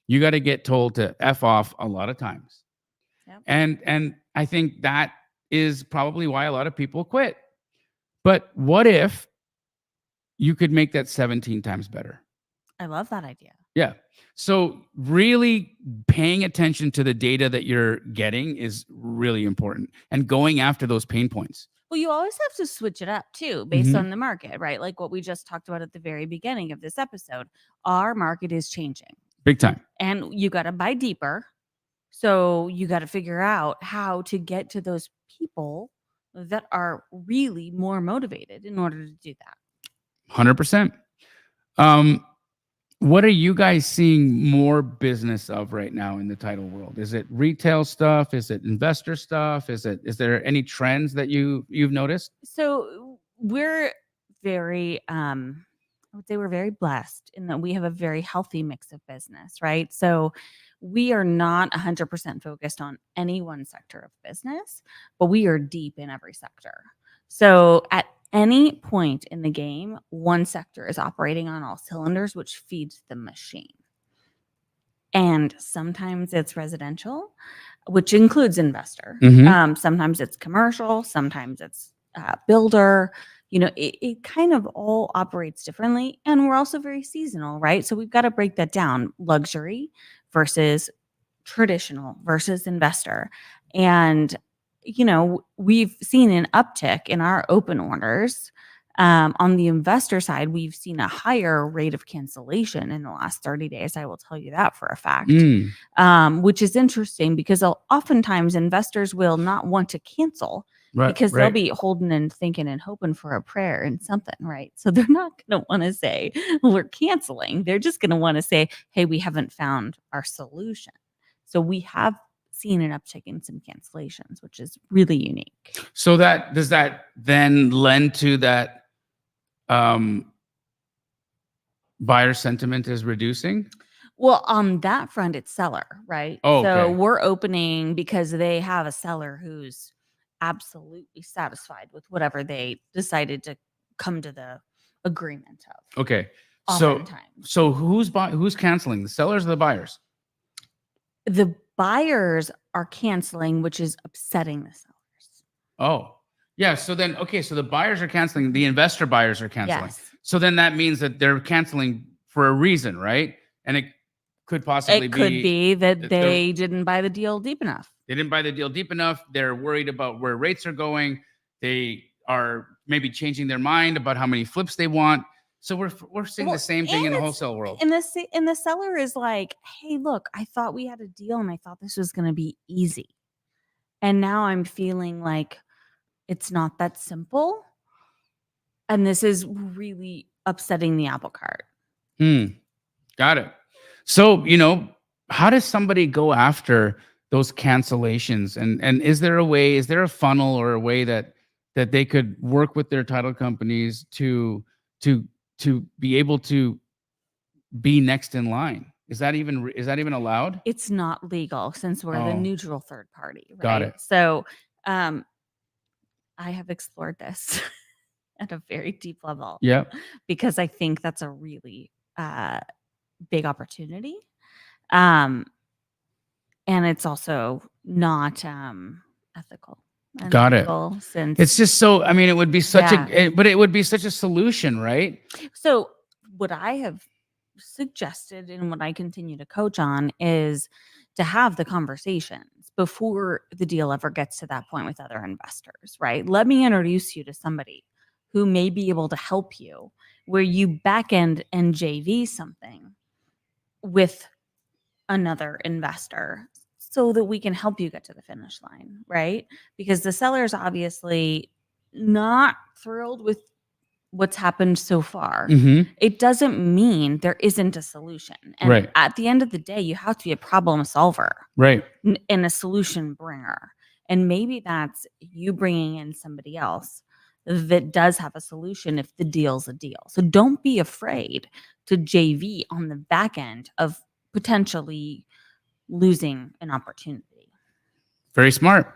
You got to get told to F off a lot of times. Yep. And I think that is probably why a lot of people quit. But what if you could make that 17 times better? I love that idea. Yeah. So really paying attention to the data that you're getting is really important, and going after those pain points. Well, you always have to switch it up too, based on the market, right? Like what we just talked about at the very beginning of this episode. Our market is changing. Big time. And you got to buy deeper. So you got to figure out how to get to those people that are really more motivated in order to do that. 100%. What are you guys seeing more business of right now in the title world? Is it retail stuff? Is it investor stuff? Is there any trends that you've noticed? So we're very, I would say we're very blessed in that we have a very healthy mix of business, right? So we are not 100% focused on any one sector of business, but we are deep in every sector. So at any point in the game, one sector is operating on all cylinders, which feeds the machine. And sometimes it's residential, which includes investor. Sometimes it's commercial. Sometimes it's builder. It kind of all operates differently. And we're also very seasonal, right? So we've got to break that down. Luxury versus traditional versus investor. And we've seen an uptick in our open orders On the investor side, we've seen a higher rate of cancellation in the last 30 days. I will tell you that for a fact, which is interesting because oftentimes investors will not want to cancel because they'll be holding and thinking and hoping for a prayer and something, right? So they're not going to want to say, we're canceling. They're just going to want to say, hey, we haven't found our solution. So we have seen an uptick in some cancellations, which is really unique. So does that then lend to that buyer sentiment is reducing? Well, on that front, it's seller, right? Oh, so okay. we're opening because they have a seller who's absolutely satisfied with whatever they decided to come to the agreement of. Okay. Oftentimes. So who's canceling? The sellers or the buyers? The buyers are canceling, which is upsetting the sellers. Oh, yeah. So then, okay. So the buyers are canceling. The investor buyers are canceling. Yes. So then that means that they're canceling for a reason, right? And it could possibly be that they didn't buy the deal deep enough. They didn't buy the deal deep enough. They're worried about where rates are going. They are maybe changing their mind about how many flips they want. So we're seeing the same thing in the wholesale world. And the seller is like, hey, look, I thought we had a deal and I thought this was going to be easy. And now I'm feeling like it's not that simple. And this is really upsetting the apple cart. Got it. So, how does somebody go after those cancellations? And is there a funnel or a way that they could work with their title companies to be able to be next in line? Is that even allowed? It's not legal since we're the neutral third party. Right? Got it. So I have explored this at a very deep level. Yeah. Because I think that's a really big opportunity. And it's also not ethical. Got it. Since it's just so, it would be such it would be such a solution, right? So what I have suggested and what I continue to coach on is to have the conversations before the deal ever gets to that point with other investors, right? Let me introduce you to somebody who may be able to help you where you back end and JV something with another investor so that we can help you get to the finish line, right? Because the seller is obviously not thrilled with what's happened so far. It doesn't mean there isn't a solution. And at the end of the day, you have to be a problem solver, right? And a solution bringer. And maybe that's you bringing in somebody else that does have a solution if the deal's a deal. So don't be afraid to JV on the back end of potentially losing an opportunity. Very smart.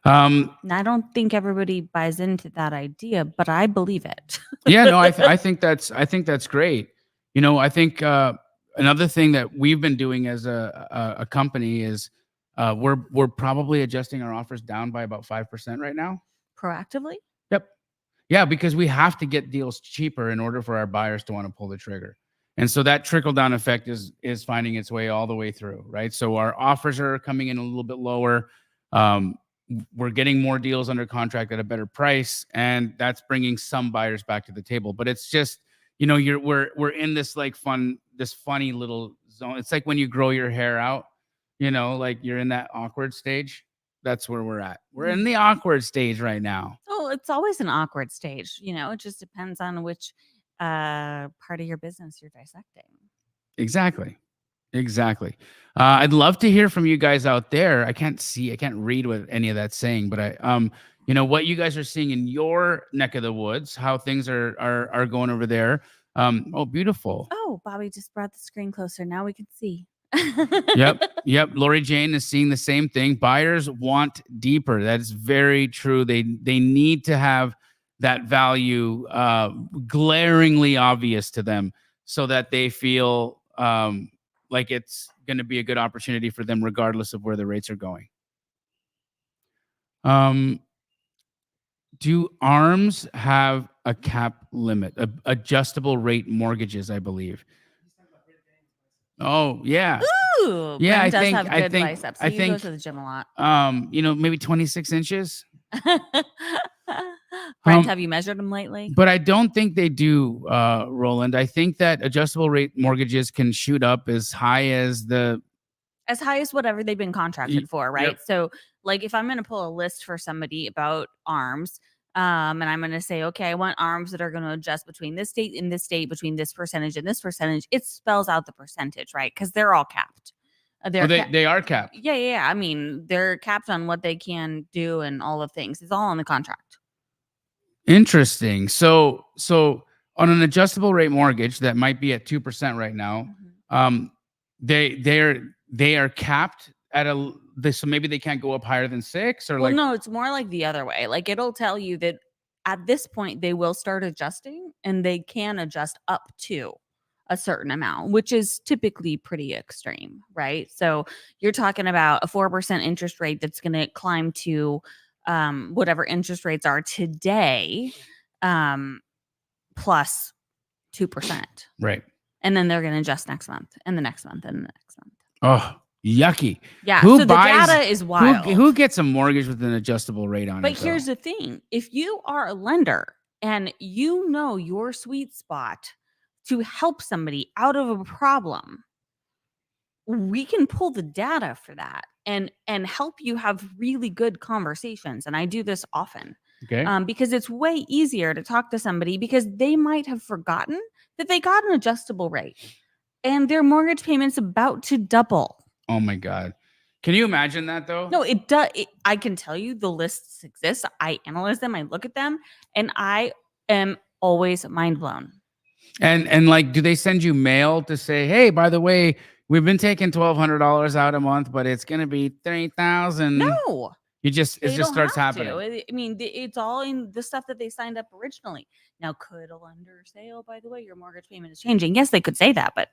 And I don't think everybody buys into that idea, but I believe it. Yeah, no, I think that's great. I think another thing that we've been doing as a company is we're probably adjusting our offers down by about 5% right now. Proactively? Yep. Yeah, because we have to get deals cheaper in order for our buyers to want to pull the trigger. And so that trickle down effect is finding its way all the way through, right? So our offers are coming in a little bit lower. We're getting more deals under contract at a better price, and that's bringing some buyers back to the table. But it's just, we're in this this funny little zone. It's like when you grow your hair out, like you're in that awkward stage. That's where we're at. We're in the awkward stage right now. Oh, it's always an awkward stage. It just depends on which part of your business you're dissecting. Exactly. I'd love to hear from you guys out there. I can't read what any of that's saying, but what you guys are seeing in your neck of the woods, how things are going over there. Oh, beautiful. Oh, Bobby just brought the screen closer. Now we can see. Yep. Lori Jane is seeing the same thing. Buyers want deeper. That is very true. They need to have that value glaringly obvious to them so that they feel like it's going to be a good opportunity for them regardless of where the rates are going. Do ARMs have a cap limit? Adjustable rate mortgages, I believe. Oh, yeah. Ooh, yeah, I think have good biceps. He goes to the gym a lot. Maybe 26 inches. Brent, have you measured them lately? But I don't think they do, Roland. I think that adjustable rate mortgages can shoot up as high as whatever they've been contracted for, right? Yep. So, like, if I'm going to pull a list for somebody about arms, and I'm going to say, okay, I want arms that are going to adjust between this state and this state, between this percentage and this percentage, it spells out the percentage, right? Because they're all capped. They are capped. Yeah. I mean, they're capped on what they can do and all of things. It's all in the contract. Interesting. So on an adjustable rate mortgage that might be at 2% right now, they are capped at so maybe they can't go up higher than 6 or no, it's more like the other way. Like, it'll tell you that at this point they will start adjusting and they can adjust up to a certain amount, which is typically pretty extreme, right? So you're talking about a 4% interest rate that's going to climb to whatever interest rates are today, plus 2%. Right. And then they're going to adjust next month and the next month and the next month. Oh, yucky. Yeah. So the data is wild. Who gets a mortgage with an adjustable rate on it? But here's the thing. If you are a lender and you know your sweet spot to help somebody out of a problem, we can pull the data for that and help you have really good conversations. And I do this often. Okay. Because it's way easier to talk to somebody because they might have forgotten that they got an adjustable rate and their mortgage payment's about to double. Oh my God. Can you imagine that though? No, it does. I can tell you the lists exist. I analyze them. I look at them and I am always mind blown. And like, do they send you mail to say, hey, by the way, we've been taking $1,200 out a month, but it's going to be $3,000? No. It just starts happening. I mean, it's all in the stuff that they signed up originally. Now, could a lender say, "Oh, by the way, your mortgage payment is changing"? Yes, they could say that, but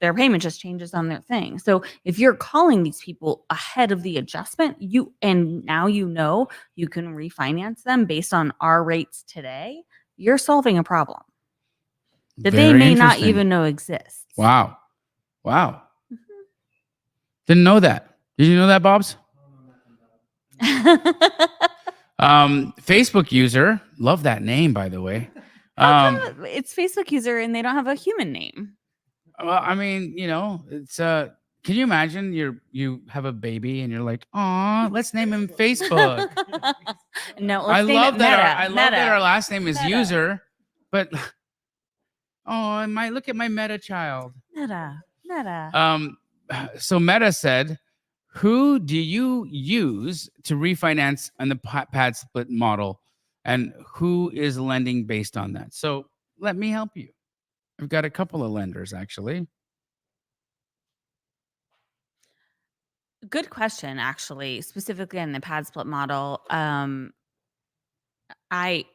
their payment just changes on their thing. So if you're calling these people ahead of the adjustment, now you know you can refinance them based on our rates today. You're solving a problem that they may not even know exists. Wow. Didn't know that. Did you know that, Bobs? Facebook user, love that name, by the way. It's Facebook user and they don't have a human name. Well, I mean, it's can you imagine you have a baby and you're like, "Aw, let's name him Facebook." No, I love that our last name is user, but look at my Meta child. Meta. So Meta said, who do you use to refinance on the pad split model, and who is lending based on that? So let me help you. I've got a couple of lenders, actually. Good question, actually, specifically on the pad split model. I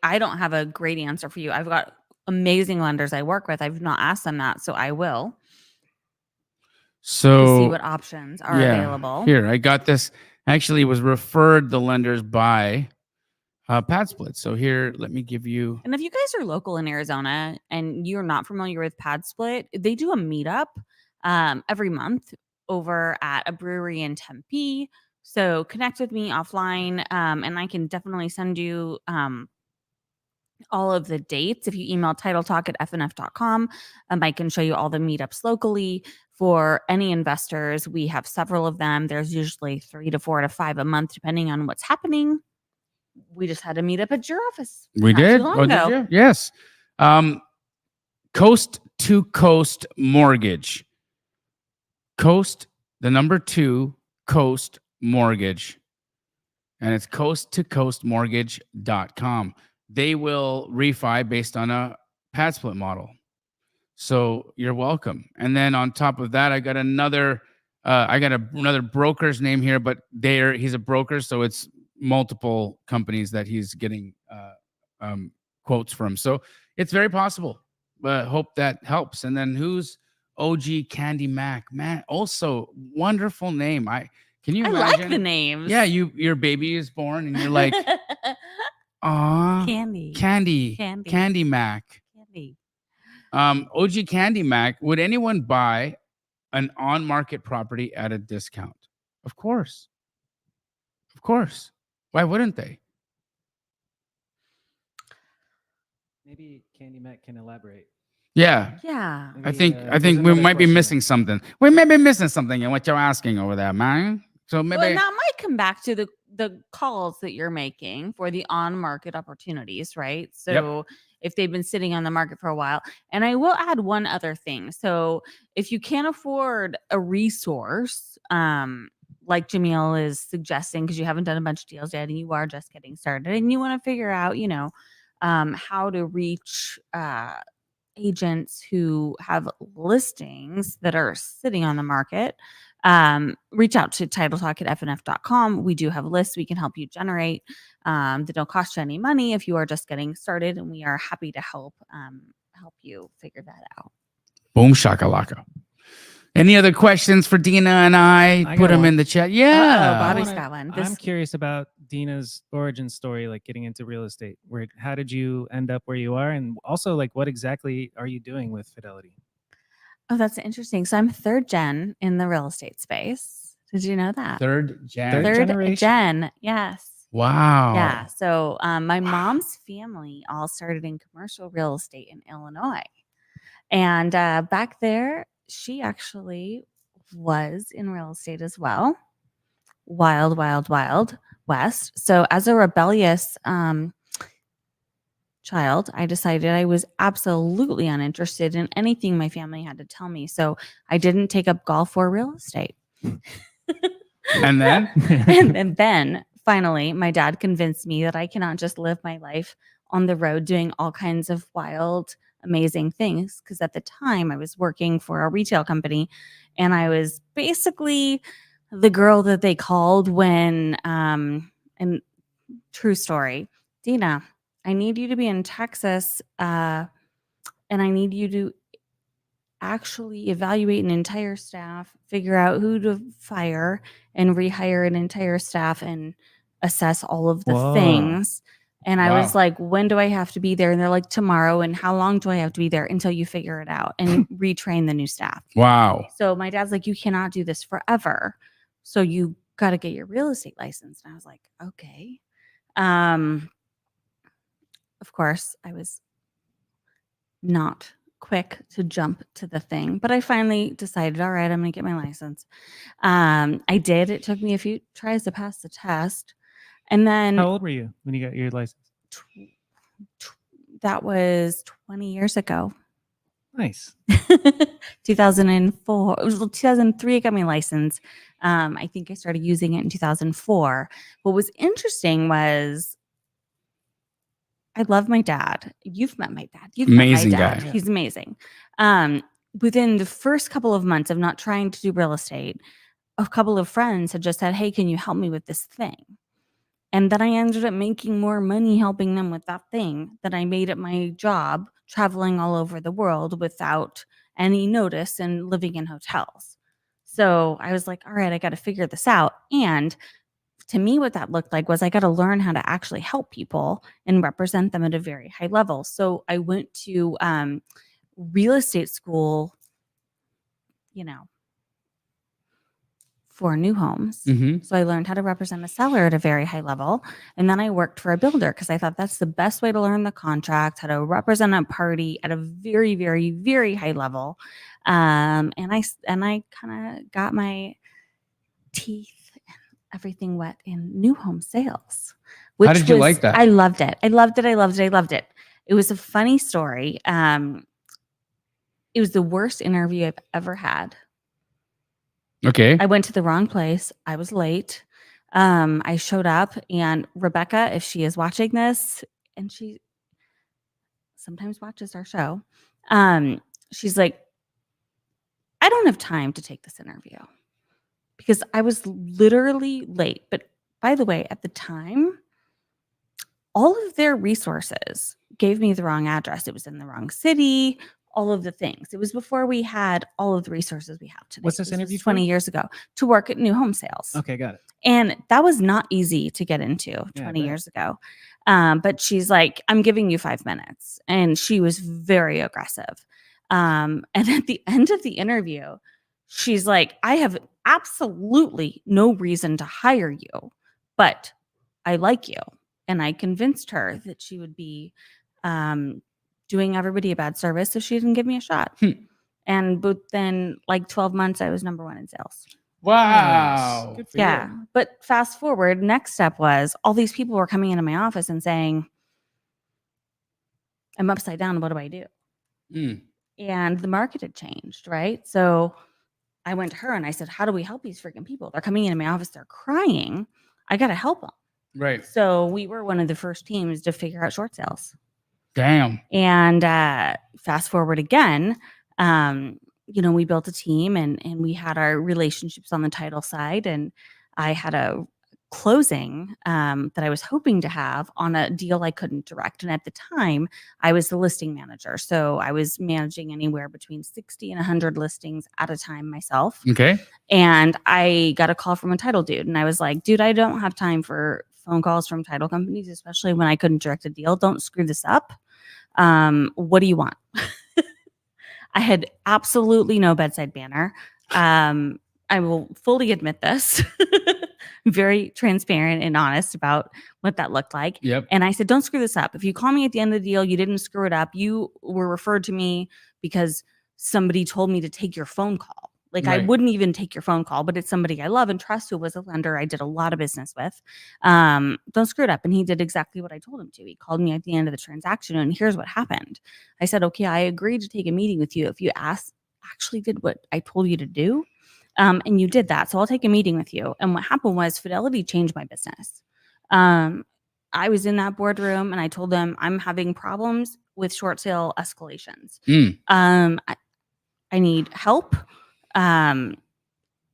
don't have a great answer for you. I've got amazing lenders I work with. I've not asked them that, so I will. So to see what options are available. Here, I got this. Actually, was referred the lenders by pad split. So here, let me give you. And if you guys are local in Arizona and you're not familiar with pad split, they do a meetup every month over at a brewery in Tempe. So connect with me offline, and I can definitely send you all of the dates. If you email titletalk@fnf.com, I can show you all the meetups locally for any investors. We have several of them. There's usually 3 to 4 to 5 a month, depending on what's happening. We just had a meetup at your office. We did. Did you? Yes. Coast to Coast Mortgage. Coast, the number 2, Coast Mortgage. And it's coasttocoastmortgage.com. They will refi based on a pad split model. So you're welcome. And then on top of that, I got another broker's name here, but he's a broker, so it's multiple companies that he's getting quotes from. So it's very possible. Hope that helps. And then who's OG Candy Mac? Man, also wonderful name. Can you imagine? I like the names. Yeah, your baby is born and you're like, aw, Candy Mac. OG Candy Mac. Would anyone buy an on-market property at a discount? Of course. Why wouldn't they? Maybe Candy Matt can elaborate. Yeah. Yeah. I Maybe, think there's we another might be question missing there. something. We may be missing something in what you're asking over there, man. So Well, maybe and that might come back to the calls that you're making for the on market opportunities, right? So if they've been sitting on the market for a while, and I will add one other thing. So if you can't afford a resource, like Jamil is suggesting, because you haven't done a bunch of deals yet and you are just getting started, and you want to figure out, how to reach agents who have listings that are sitting on the market, reach out to titletalk@fnf.com. We do have lists we can help you generate that don't cost you any money if you are just getting started, and we are happy to help you figure that out. boom shakalaka. Any other questions for Dina and I? I Put got them one. in the chat. Yeah. Bobby's got one. I'm curious about Dina's origin story, like getting into real estate. How did you end up where you are? And also, like, what exactly are you doing with Fidelity? Oh, that's interesting. So I'm third gen in the real estate space. Did you know that? Third gen. Third generation? Gen. Yes. Wow. Yeah. So my mom's family all started in commercial real estate in Illinois. And back there, she actually was in real estate as well. Wild, wild, wild west. So as a rebellious child, I decided I was absolutely uninterested in anything my family had to tell me. So I didn't take up golf or real estate. And then? and then finally, my dad convinced me that I cannot just live my life on the road doing all kinds of wild, amazing things. Because at the time, I was working for a retail company, and I was basically the girl that they called when, and true story, Dina, I need you to be in Texas, and I need you to actually evaluate an entire staff, figure out who to fire, and rehire an entire staff and assess all of the Whoa. things. And I was Wow. like, when do I have to be there? And they're like, tomorrow. And how long do I have to be there until you figure it out and retrain the new staff? Wow. So my dad's like, you cannot do this forever. So you got to get your real estate license. And I was like, okay. Of course, I was not quick to jump to the thing, but I finally decided, all right, I'm going to get my license. I did. It took me a few tries to pass the test. And then How old were you when you got your license? That was 20 years ago. Nice. 2004. It was 2003 I got my license. I think I started using it in 2004. What was interesting was I love my dad. You've met my dad. You've Amazing met my dad. guy. He's amazing. Within the first couple of months of not trying to do real estate, a couple of friends had just said, hey, can you help me with this thing? And then I ended up making more money helping them with that thing than I made at my job, traveling all over the world without any notice and living in hotels. So I was like, all right, I got to figure this out. And to me, what that looked like was I got to learn how to actually help people and represent them at a very high level. So I went to real estate school, for new homes. Mhm. So I learned how to represent a seller at a very high level. And then I worked for a builder because I thought that's the best way to learn the contract, how to represent a party at a very, very, very high level. And I kind of got my teeth and everything wet in new home sales. How did you like that? I loved it. I loved it. I loved it. I loved it. It was a funny story. It was the worst interview I've ever had. Okay. I went to the wrong place. I was late. I showed up, and Rebecca, if she is watching this, and she sometimes watches our show, she's like, I don't have time to take this interview because I was literally late. But by the way, at the time, all of their resources gave me the wrong address. It was in the wrong city, all of the things. It was before we had all of the resources we have today. What's this interview was for? 20 years ago to work at new home sales. Okay, got it. And that was not easy to get into 20 years ago. But she's like, I'm giving you 5 minutes. And she was very aggressive. And at the end of the interview, she's like, I have absolutely no reason to hire you, but I like you. And I convinced her that she would be doing everybody a bad service if she didn't give me a shot. But then like 12 months, I was number 1 in sales. Wow. Nice. Good for Yeah. you. But fast forward, next step was all these people were coming into my office and saying, I'm upside down. What do I do? And the market had changed, right? So I went to her and I said, how do we help these freaking people? They're coming into my office. They're crying. I got to help them. Right. So we were one of the first teams to figure out short sales. Damn. And fast forward again, we built a team and we had our relationships on the title side. And I had a closing that I was hoping to have on a deal I couldn't direct. And at the time, I was the listing manager. So I was managing anywhere between 60 and 100 listings at a time myself. Okay. And I got a call from a title dude. And I was like, dude, I don't have time for phone calls from title companies, especially when I couldn't direct a deal. Don't screw this up. What do you want? I had absolutely no bedside manner. I will fully admit this. Very transparent and honest about what that looked like. Yep. And I said, don't screw this up. If you call me at the end of the deal, you didn't screw it up. You were referred to me because somebody told me to take your phone call. Like I Right. wouldn't even take your phone call, but it's somebody I love and trust who was a lender I did a lot of business with. Don't screw it up. And he did exactly what I told him to. He called me at the end of the transaction and here's what happened. I said, okay, I agreed to take a meeting with you if you actually did what I told you to do. And you did that. So I'll take a meeting with you. And what happened was Fidelity changed my business. I was in that boardroom and I told them I'm having problems with short sale escalations. I need help. And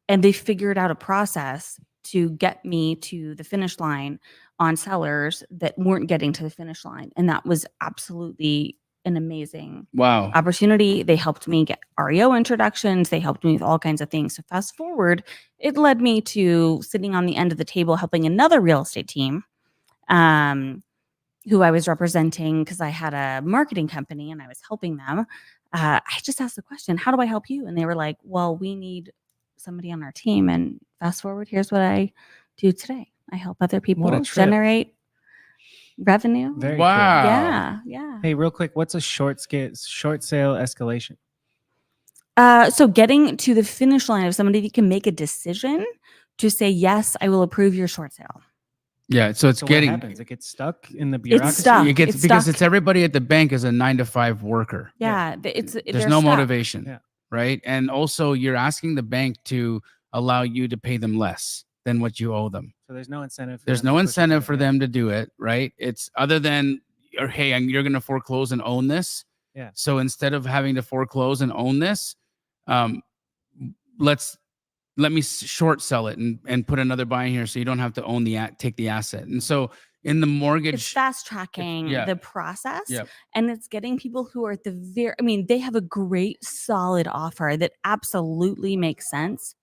they figured out a process to get me to the finish line on sellers that weren't getting to the finish line. And that was absolutely an amazing opportunity. They helped me get REO introductions. They helped me with all kinds of things. So fast forward, it led me to sitting on the end of the table, helping another real estate team who I was representing because I had a marketing company and I was helping them. I just asked the question, how do I help you? And they were like, well, we need somebody on our team. And fast forward, here's what I do today. I help other people generate revenue. Very Wow. cool. Yeah. Yeah. Hey, real quick, what's a short sale escalation? So getting to the finish line of somebody that can make a decision to say, yes, I will approve your short sale. Yeah. So what happens? It gets stuck in the bureaucracy. It's stuck. Because it's everybody at the bank is a 9-to-5 worker. Yeah. There's they're no stuck. motivation. Yeah. Right. And also you're asking the bank to allow you to pay them less than what you owe them. So there's no incentive. There's no incentive for them to do it. Right. It's other than, hey, you're going to foreclose and own this. Yeah. So instead of having to foreclose and own this, let me short sell it and put another buy in here so you don't have to take the asset. And so in the mortgage, it's fast tracking the process and it's getting people who are at the they have a great solid offer that absolutely makes sense.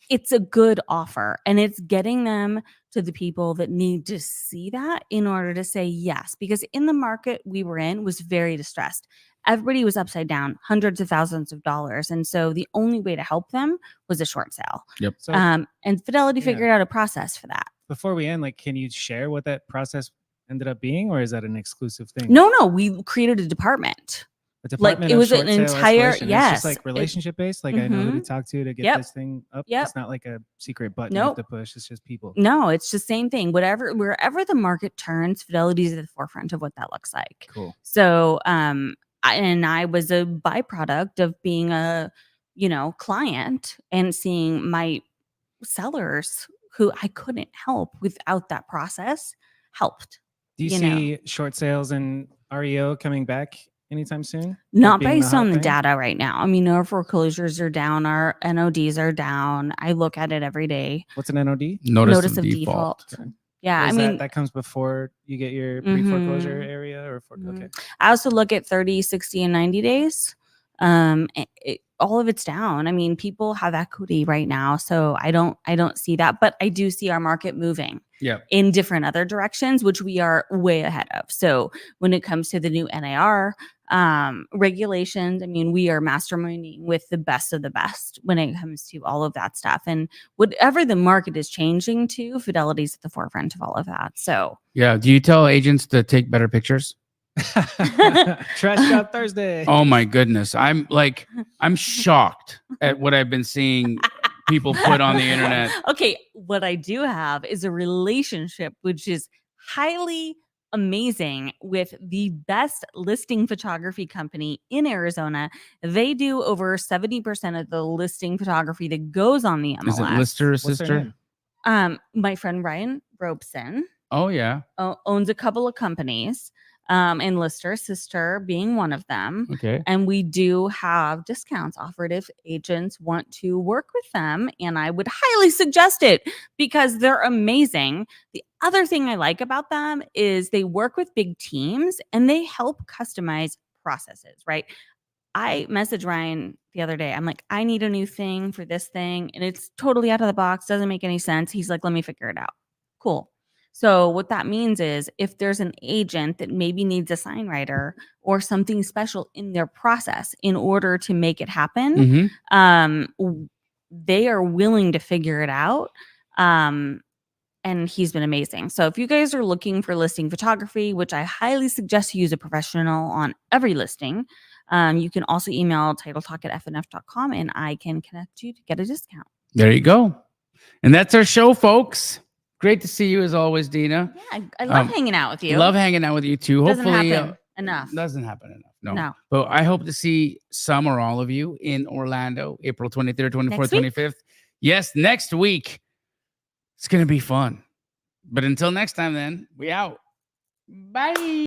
It's a good offer and it's getting them to the people that need to see that in order to say yes, because in the market we were in was very distressed. Everybody was upside down, hundreds of thousands of dollars. And so the only way to help them was a short sale. Yep. So, and Fidelity figured out a process for that. Before we end, can you share what that process ended up being, or is that an exclusive thing? No, we created a department. A department it was of an entire, yes. It's just relationship based. I know who to talk to get this thing up. Yep. It's not like a secret button you have to push. It's just people. No, it's the same thing. Wherever the market turns, Fidelity is at the forefront of what that looks like. Cool. So, I was a byproduct of being a, client and seeing my sellers who I couldn't help without that process helped. Do you see short sales and REO coming back anytime soon? Not based on the data right now. Our foreclosures are down. Our NODs are down. I look at it every day. What's an NOD? Notice of default. Okay. Yeah, that comes before you get your pre-foreclosure area or okay. I also look at 30, 60, and 90 days. All of it's down. People have equity right now, so I don't see that, but I do see our market moving in different other directions, which we are way ahead of. So when it comes to the new NAR regulations, we are masterminding with the best of the best when it comes to all of that stuff. And whatever the market is changing to, Fidelity's at the forefront of all of that. So yeah. Do you tell agents to take better pictures? Trash Shop Thursday. Oh my goodness. I'm shocked at what I've been seeing people put on the internet. Okay, what I do have is a relationship which is highly amazing with the best listing photography company in Arizona. They do over 70% of the listing photography that goes on the MLS. Is it Lister or What's their sister? name? My friend Ryan Robeson Oh yeah. owns a couple of companies, and Lister, sister being one of them. Okay. And we do have discounts offered if agents want to work with them. And I would highly suggest it because they're amazing. The other thing I like about them is they work with big teams and they help customize processes, right? I messaged Ryan the other day. I'm like, I need a new thing for this thing. And it's totally out of the box. Doesn't make any sense. He's like, let me figure it out. Cool. So what that means is if there's an agent that maybe needs a sign writer or something special in their process in order to make it happen, they are willing to figure it out. And he's been amazing. So if you guys are looking for listing photography, which I highly suggest you use a professional on every listing, you can also email titletalk@fnf.com and I can connect you to get a discount. There you go. And that's our show, folks. Great to see you as always, Dina. Yeah, I love hanging out with you. Love hanging out with you too. Doesn't Hopefully happen enough. Doesn't happen enough. No. But I hope to see some or all of you in Orlando, April 23rd, 24th, Next week? 25th. Yes, next week. It's going to be fun. But until next time then, we out. Bye.